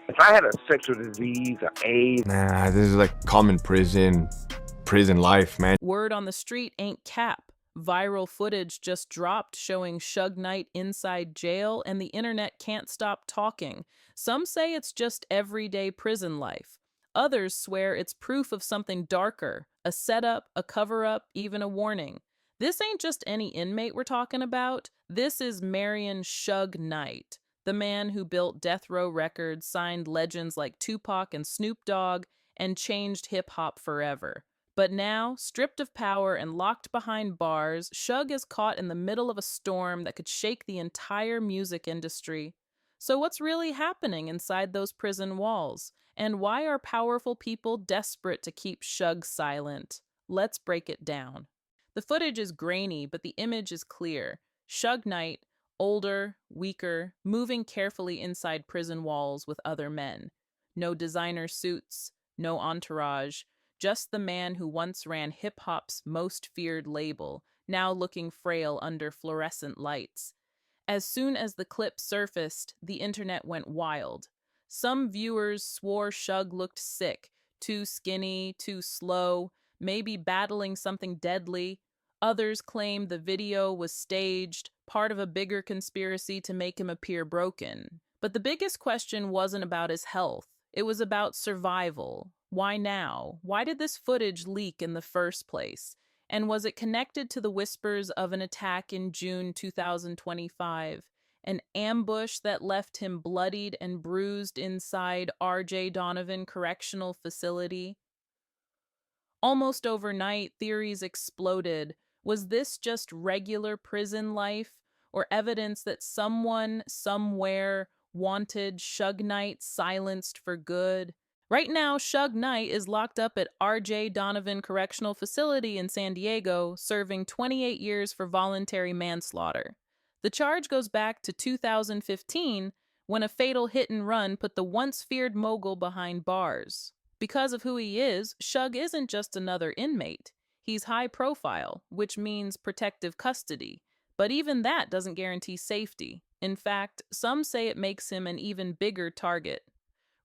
If I had a sexual disease or AIDS, Nah, this is like common prison life, man. Word on the street ain't cap. Viral footage just dropped showing Suge Knight inside jail, and the internet can't stop talking. Some say it's just everyday prison life. Others swear it's proof of something darker, a setup, a cover up, even a warning. This ain't just any inmate we're talking about. This is Marion Suge Knight, the man who built Death Row Records, signed legends like Tupac and Snoop Dogg, and changed hip hop forever. But now, stripped of power and locked behind bars, Suge is caught in the middle of a storm that could shake the entire music industry. So, what's really happening inside those prison walls? And why are powerful people desperate to keep Suge silent? Let's break it down. The footage is grainy, but the image is clear. Suge Knight, older, weaker, moving carefully inside prison walls with other men. No designer suits, no entourage, just the man who once ran hip hop's most feared label, now looking frail under fluorescent lights. As soon as the clip surfaced, the internet went wild. Some viewers swore Suge looked sick, too skinny, too slow, maybe battling something deadly. Others claimed the video was staged, part of a bigger conspiracy to make him appear broken. But the biggest question wasn't about his health, it was about survival. Why now? Why did this footage leak in the first place? And was it connected to the whispers of an attack in June 2025? An ambush that left him bloodied and bruised inside R.J. Donovan Correctional Facility? Almost overnight, theories exploded. Was this just regular prison life, or evidence that someone, somewhere, wanted Suge Knight silenced for good? Right now, Suge Knight is locked up at R.J. Donovan Correctional Facility in San Diego, serving 28 years for voluntary manslaughter. The charge goes back to 2015, when a fatal hit and run put the once feared mogul behind bars. Because of who he is, Suge isn't just another inmate. He's high profile, which means protective custody. But even that doesn't guarantee safety. In fact, some say it makes him an even bigger target.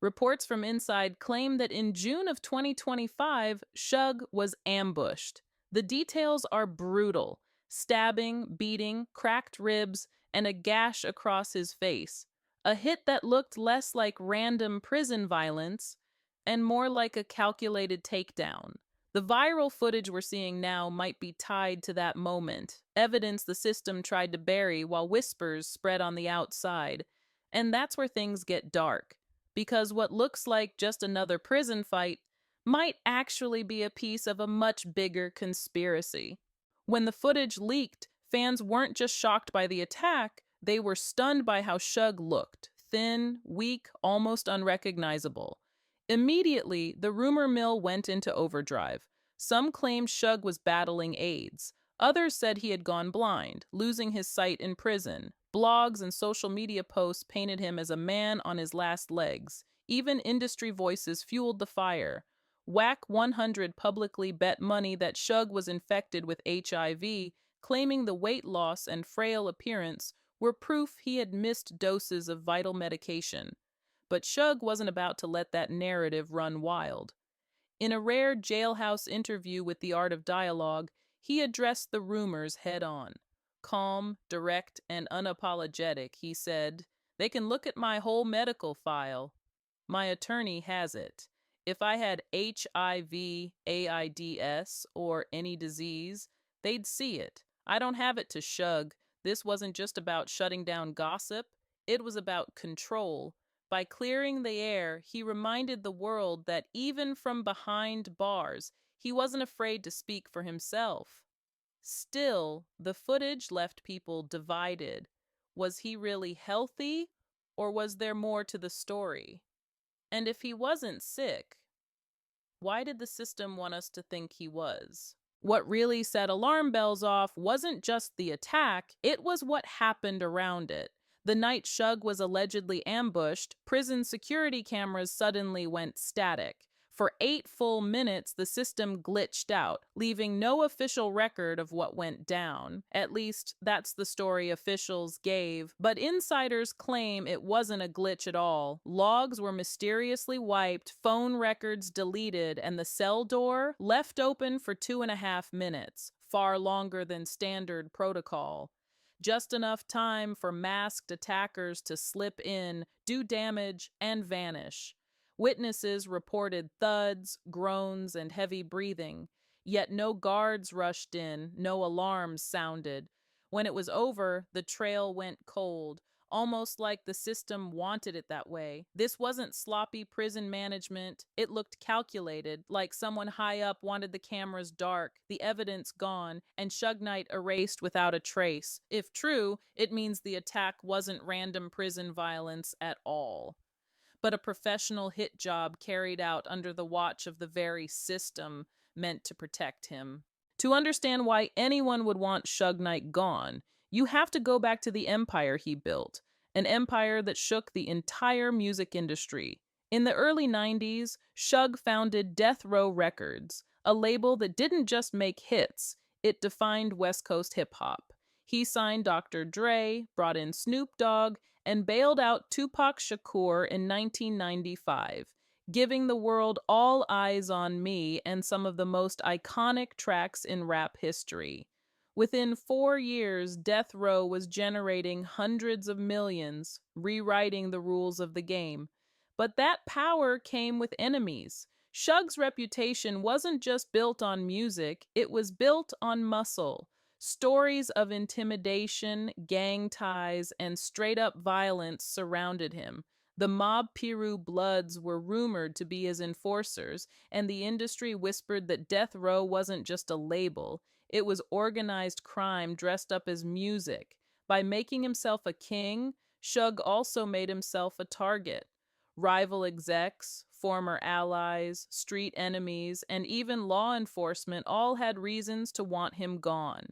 Reports from inside claim that in June of 2025, Suge was ambushed. The details are brutal: stabbing, beating, cracked ribs, and a gash across his face. A hit that looked less like random prison violence and more like a calculated takedown. The viral footage we're seeing now might be tied to that moment, evidence the system tried to bury while whispers spread on the outside. And that's where things get dark, because what looks like just another prison fight might actually be a piece of a much bigger conspiracy. When the footage leaked, fans weren't just shocked by the attack, they were stunned by how Suge looked: thin, weak, almost unrecognizable. Immediately, the rumor mill went into overdrive. Some claimed Suge was battling AIDS. Others said he had gone blind, losing his sight in prison. Blogs and social media posts painted him as a man on his last legs. Even industry voices fueled the fire. Whack 100 publicly bet money that Suge was infected with HIV, claiming the weight loss and frail appearance were proof he had missed doses of vital medication. But Suge wasn't about to let that narrative run wild. In a rare jailhouse interview with The Art of Dialogue, he addressed the rumors head on. Calm, direct, and unapologetic, he said, "They can look at my whole medical file. My attorney has it. If I had HIV, AIDS, or any disease, they'd see it. I don't have it to Suge. This wasn't just about shutting down gossip, it was about control." By clearing the air, he reminded the world that even from behind bars, he wasn't afraid to speak for himself. Still, the footage left people divided. Was he really healthy, or was there more to the story? And if he wasn't sick, why did the system want us to think he was? What really set alarm bells off wasn't just the attack, it was what happened around it. The night Suge was allegedly ambushed, prison security cameras suddenly went static. For 8 full minutes, the system glitched out, leaving no official record of what went down. At least, that's the story officials gave. But insiders claim it wasn't a glitch at all. Logs were mysteriously wiped, phone records deleted, and the cell door left open for 2.5 minutes, far longer than standard protocol. Just enough time for masked attackers to slip in, do damage, and vanish. Witnesses reported thuds, groans, and heavy breathing, yet no guards rushed in, no alarms sounded. When it was over, the trail went cold, almost like the system wanted it that way. This wasn't sloppy prison management. It looked calculated, like someone high up wanted the cameras dark, the evidence gone, and Suge Knight erased without a trace. If true, it means the attack wasn't random prison violence at all, but a professional hit job carried out under the watch of the very system meant to protect him. To understand why anyone would want Suge Knight gone, you have to go back to the empire he built, an empire that shook the entire music industry. In the early 90s, Suge founded Death Row Records, a label that didn't just make hits, it defined West Coast hip hop. He signed Dr. Dre, brought in Snoop Dogg, and bailed out Tupac Shakur in 1995, giving the world All Eyes on Me and some of the most iconic tracks in rap history. Within 4 years, Death Row was generating hundreds of millions, rewriting the rules of the game. But that power came with enemies. Suge's reputation wasn't just built on music, it was built on muscle. Stories of intimidation, gang ties, and straight-up violence surrounded him. The mob Piru Bloods were rumored to be his enforcers, and the industry whispered that Death Row wasn't just a label, it was organized crime dressed up as music. By making himself a king, Suge also made himself a target. Rival execs, former allies, street enemies, and even law enforcement all had reasons to want him gone.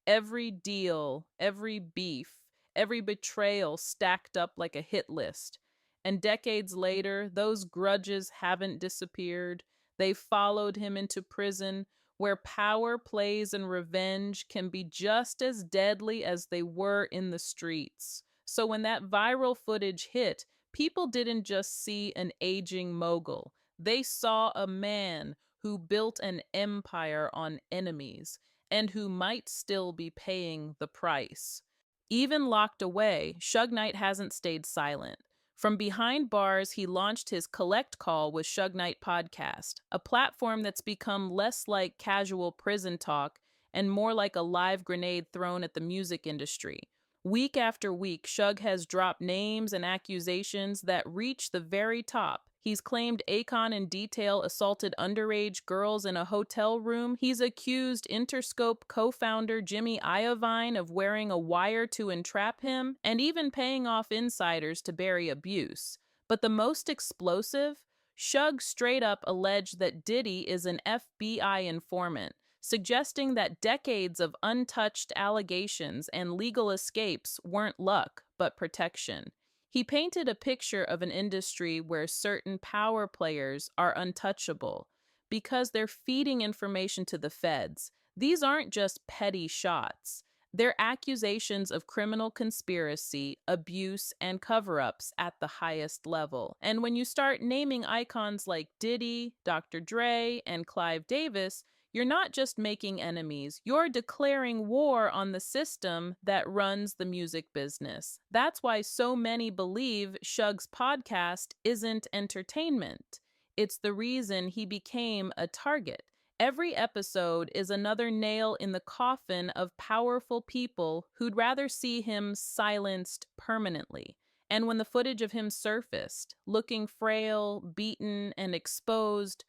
Every deal, every beef, every betrayal stacked up like a hit list. And decades later, those grudges haven't disappeared. They followed him into prison, where power plays and revenge can be just as deadly as they were in the streets. So when that viral footage hit, people didn't just see an aging mogul. They saw a man who built an empire on enemies, and who might still be paying the price. Even locked away, Suge Knight hasn't stayed silent. From behind bars, he launched his Collect Call with Suge Knight podcast, a platform that's become less like casual prison talk and more like a live grenade thrown at the music industry. Week after week, Suge has dropped names and accusations that reach the very top. He's claimed Akon in detail assaulted underage girls in a hotel room. He's accused Interscope co-founder Jimmy Iovine of wearing a wire to entrap him, and even paying off insiders to bury abuse. But the most explosive? Suge straight up alleged that Diddy is an FBI informant, suggesting that decades of untouched allegations and legal escapes weren't luck, but protection. He painted a picture of an industry where certain power players are untouchable because they're feeding information to the feds. These aren't just petty shots. They're accusations of criminal conspiracy, abuse, and cover-ups at the highest level. And when you start naming icons like Diddy, Dr. Dre, and Clive Davis, you're not just making enemies, you're declaring war on the system that runs the music business. That's why so many believe Suge's podcast isn't entertainment. It's the reason he became a target. Every episode is another nail in the coffin of powerful people who'd rather see him silenced permanently. And when the footage of him surfaced, looking frail, beaten, and exposed,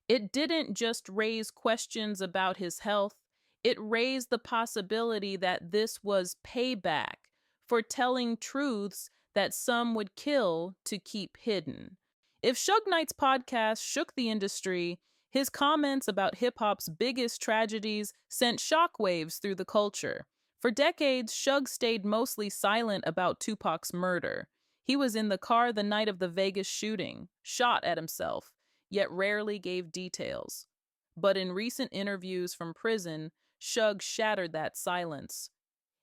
it didn't just raise questions about his health, it raised the possibility that this was payback for telling truths that some would kill to keep hidden. If Suge Knight's podcast shook the industry, his comments about hip-hop's biggest tragedies sent shockwaves through the culture. For decades, Suge stayed mostly silent about Tupac's murder. He was in the car the night of the Vegas shooting, shot at himself. yet rarely gave details. But in recent interviews from prison, Suge shattered that silence.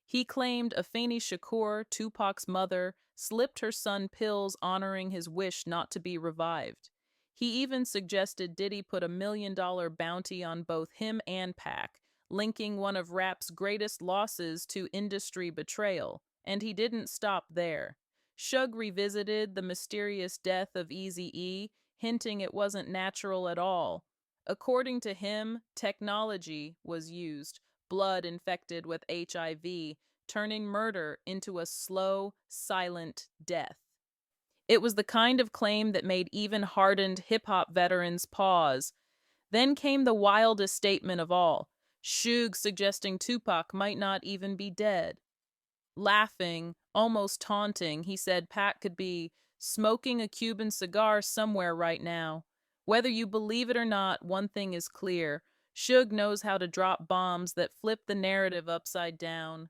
He claimed Afeni Shakur, Tupac's mother, slipped her son pills honoring his wish not to be revived. He even suggested Diddy put $1 million bounty on both him and Pac, linking one of rap's greatest losses to industry betrayal. And he didn't stop there. Suge revisited the mysterious death of Eazy-E, hinting it wasn't natural at all. According to him, technology was used, blood infected with HIV, turning murder into a slow, silent death. It was the kind of claim that made even hardened hip hop veterans pause. Then came the wildest statement of all, Suge suggesting Tupac might not even be dead. Laughing, almost taunting, he said Pac could be smoking a Cuban cigar somewhere right now. Whether you believe it or not, one thing is clear. Suge knows how to drop bombs that flip the narrative upside down.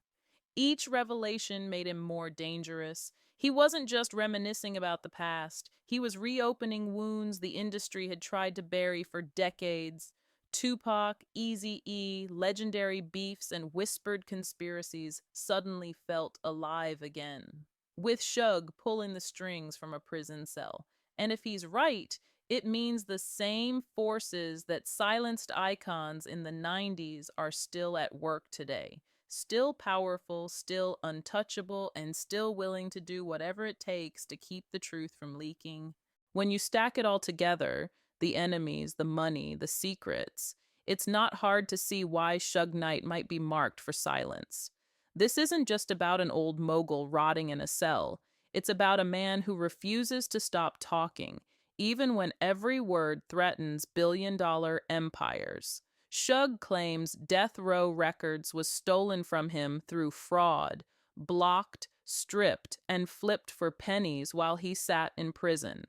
Each revelation made him more dangerous. He wasn't just reminiscing about the past, he was reopening wounds the industry had tried to bury for decades. Tupac, Eazy-E, legendary beefs, and whispered conspiracies suddenly felt alive again, with Suge pulling the strings from a prison cell. And if he's right, it means the same forces that silenced icons in the 90s are still at work today. Still powerful, still untouchable, and still willing to do whatever it takes to keep the truth from leaking. When you stack it all together, the enemies, the money, the secrets, it's not hard to see why Suge Knight might be marked for silence. This isn't just about an old mogul rotting in a cell. It's about a man who refuses to stop talking, even when every word threatens billion-dollar empires. Suge claims Death Row Records was stolen from him through fraud, blocked, stripped, and flipped for pennies while he sat in prison.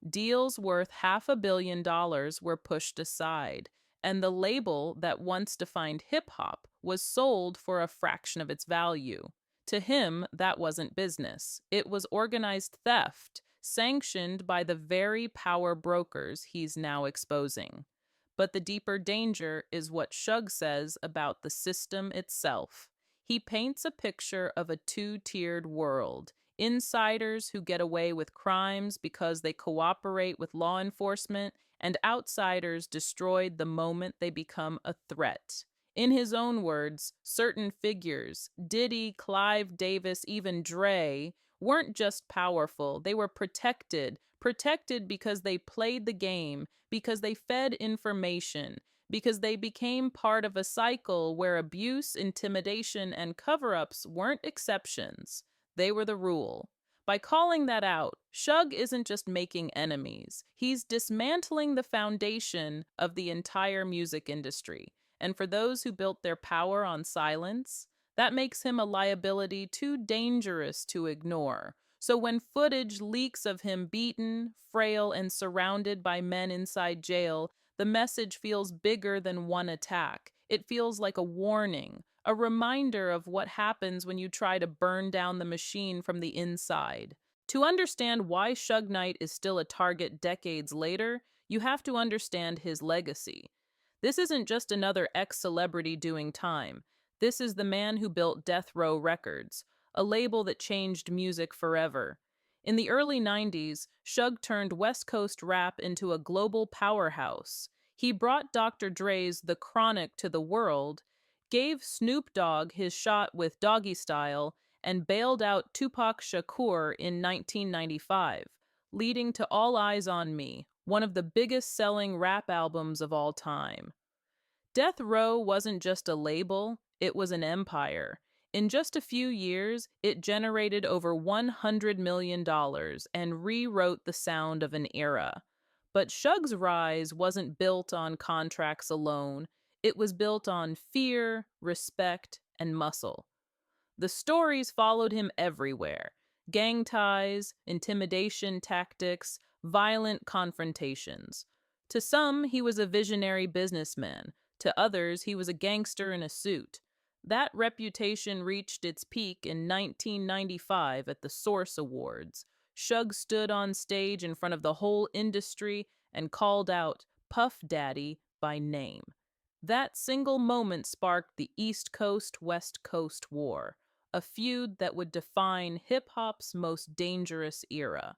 Deals worth $500 million were pushed aside, and the label that once defined hip-hop was sold for a fraction of its value. To him, that wasn't business. It was organized theft, sanctioned by the very power brokers he's now exposing. But the deeper danger is what Suge says about the system itself. He paints a picture of a two-tiered world. Insiders who get away with crimes because they cooperate with law enforcement, and outsiders destroyed the moment they become a threat. In his own words, certain figures, Diddy, Clive Davis, even Dre, weren't just powerful, they were protected because they played the game, because they fed information, because they became part of a cycle where abuse, intimidation, and cover-ups weren't exceptions. They were the rule. By calling that out, Suge isn't just making enemies. He's dismantling the foundation of the entire music industry. And for those who built their power on silence, that makes him a liability too dangerous to ignore. So when footage leaks of him beaten, frail, and surrounded by men inside jail, the message feels bigger than one attack. It feels like a warning, a reminder of what happens when you try to burn down the machine from the inside. To understand why Suge Knight is still a target decades later, you have to understand his legacy. This isn't just another ex-celebrity doing time. This is the man who built Death Row Records, a label that changed music forever. In the early 90s, Suge turned West Coast rap into a global powerhouse. He brought Dr. Dre's The Chronic to the world, gave Snoop Dogg his shot with Doggy Style, and bailed out Tupac Shakur in 1995, leading to All Eyes on Me, one of the biggest-selling rap albums of all time. Death Row wasn't just a label, it was an empire. In just a few years, it generated over $100 million and rewrote the sound of an era. But Suge's rise wasn't built on contracts alone. It was built on fear, respect, and muscle. The stories followed him everywhere. Gang ties, intimidation tactics, violent confrontations. To some, he was a visionary businessman. To others, he was a gangster in a suit. That reputation reached its peak in 1995 at the Source Awards. Suge stood on stage in front of the whole industry and called out Puff Daddy by name. That single moment sparked the East Coast West Coast War, a feud that would define hip hop's most dangerous era.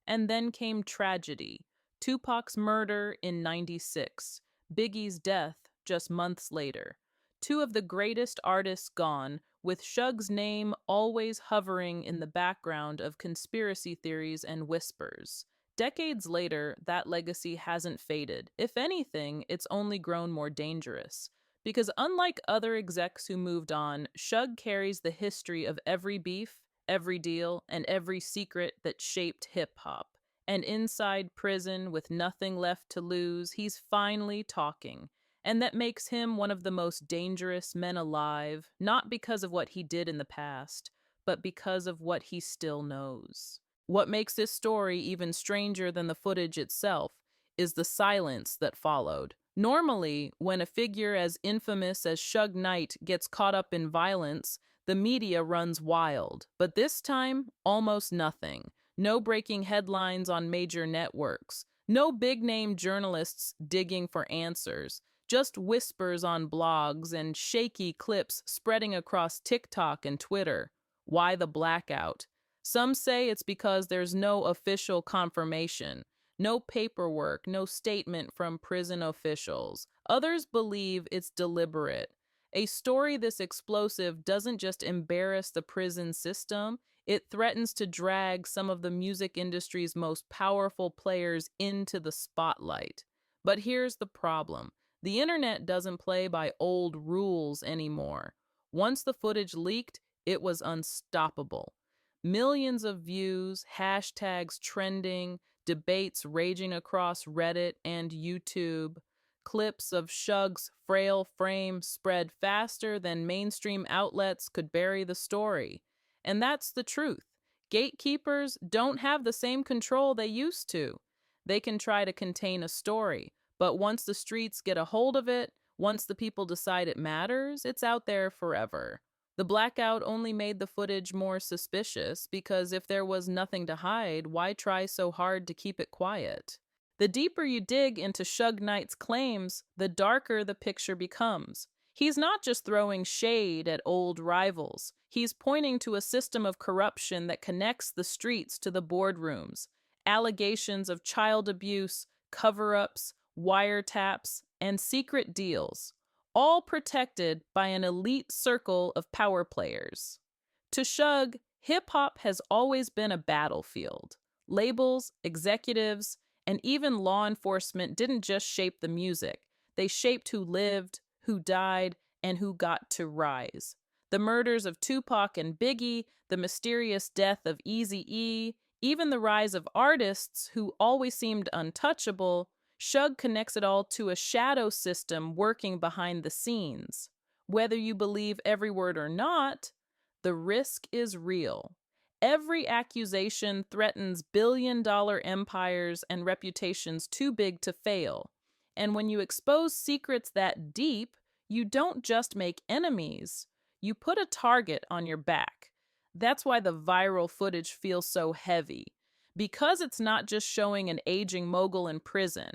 And then came tragedy: Tupac's murder in '96, Biggie's death just months later. Two of the greatest artists gone, with Suge's name always hovering in the background of conspiracy theories and whispers. Decades later, that legacy hasn't faded. If anything, it's only grown more dangerous. Because unlike other execs who moved on, Suge carries the history of every beef, every deal, and every secret that shaped hip hop. And inside prison, with nothing left to lose, he's finally talking. And that makes him one of the most dangerous men alive, not because of what he did in the past, but because of what he still knows. What makes this story even stranger than the footage itself is the silence that followed. Normally, when a figure as infamous as Suge Knight gets caught up in violence, the media runs wild. But this time, almost nothing. No breaking headlines on major networks. No big-name journalists digging for answers. Just whispers on blogs and shaky clips spreading across TikTok and Twitter. Why the blackout? Some say it's because there's no official confirmation. No paperwork, no statement from prison officials. Others believe it's deliberate. A story this explosive doesn't just embarrass the prison system, it threatens to drag some of the music industry's most powerful players into the spotlight. But here's the problem: the internet doesn't play by old rules anymore. Once the footage leaked, it was unstoppable. Millions of views, hashtags trending, debates raging across Reddit and YouTube. Clips of Suge's frail frame spread faster than mainstream outlets could bury the story. And that's the truth. Gatekeepers don't have the same control they used to. They can try to contain a story, but once the streets get a hold of it, once the people decide it matters, it's out there forever. The blackout only made the footage more suspicious because if there was nothing to hide, why try so hard to keep it quiet? The deeper you dig into Suge Knight's claims, the darker the picture becomes. He's not just throwing shade at old rivals. He's pointing to a system of corruption that connects the streets to the boardrooms. Allegations of child abuse, cover-ups, wiretaps, and secret deals, all protected by an elite circle of power players. To Suge, hip-hop has always been a battlefield. Labels, executives, and even law enforcement didn't just shape the music. They shaped who lived, who died, and who got to rise. The murders of Tupac and Biggie, the mysterious death of Eazy-E, even the rise of artists who always seemed untouchable, Suge connects it all to a shadow system working behind the scenes. Whether you believe every word or not, the risk is real. Every accusation threatens billion-dollar empires and reputations too big to fail. And when you expose secrets that deep, you don't just make enemies, you put a target on your back. That's why the viral footage feels so heavy. Because it's not just showing an aging mogul in prison,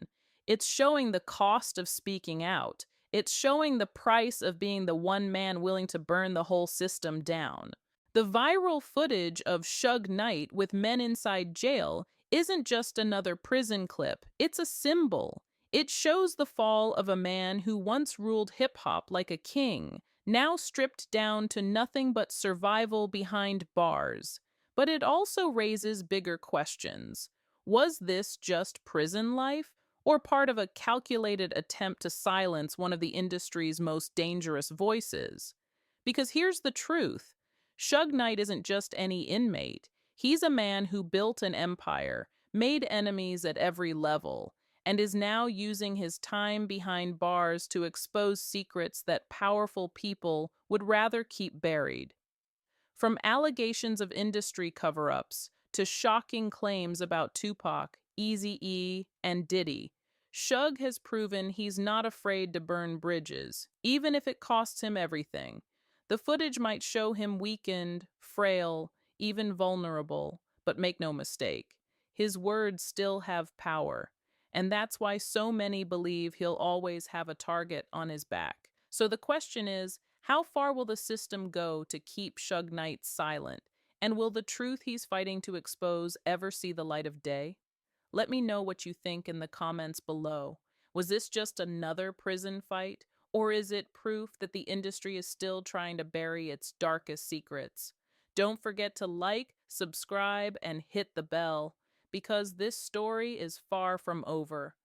it's showing the cost of speaking out. It's showing the price of being the one man willing to burn the whole system down. The viral footage of Suge Knight with men inside jail isn't just another prison clip, it's a symbol. It shows the fall of a man who once ruled hip-hop like a king, now stripped down to nothing but survival behind bars. But it also raises bigger questions. Was this just prison life, or part of a calculated attempt to silence one of the industry's most dangerous voices? Because here's the truth: Suge Knight isn't just any inmate. He's a man who built an empire, made enemies at every level, and is now using his time behind bars to expose secrets that powerful people would rather keep buried. From allegations of industry cover-ups to shocking claims about Tupac, Eazy-E, and Diddy, Suge has proven he's not afraid to burn bridges, even if it costs him everything. The footage might show him weakened, frail, even vulnerable, but make no mistake, his words still have power. And that's why so many believe he'll always have a target on his back. So the question is, how far will the system go to keep Suge Knight silent? And will the truth he's fighting to expose ever see the light of day? Let me know what you think in the comments below. Was this just another prison fight? Or is it proof that the industry is still trying to bury its darkest secrets? Don't forget to like, subscribe, and hit the bell, because this story is far from over.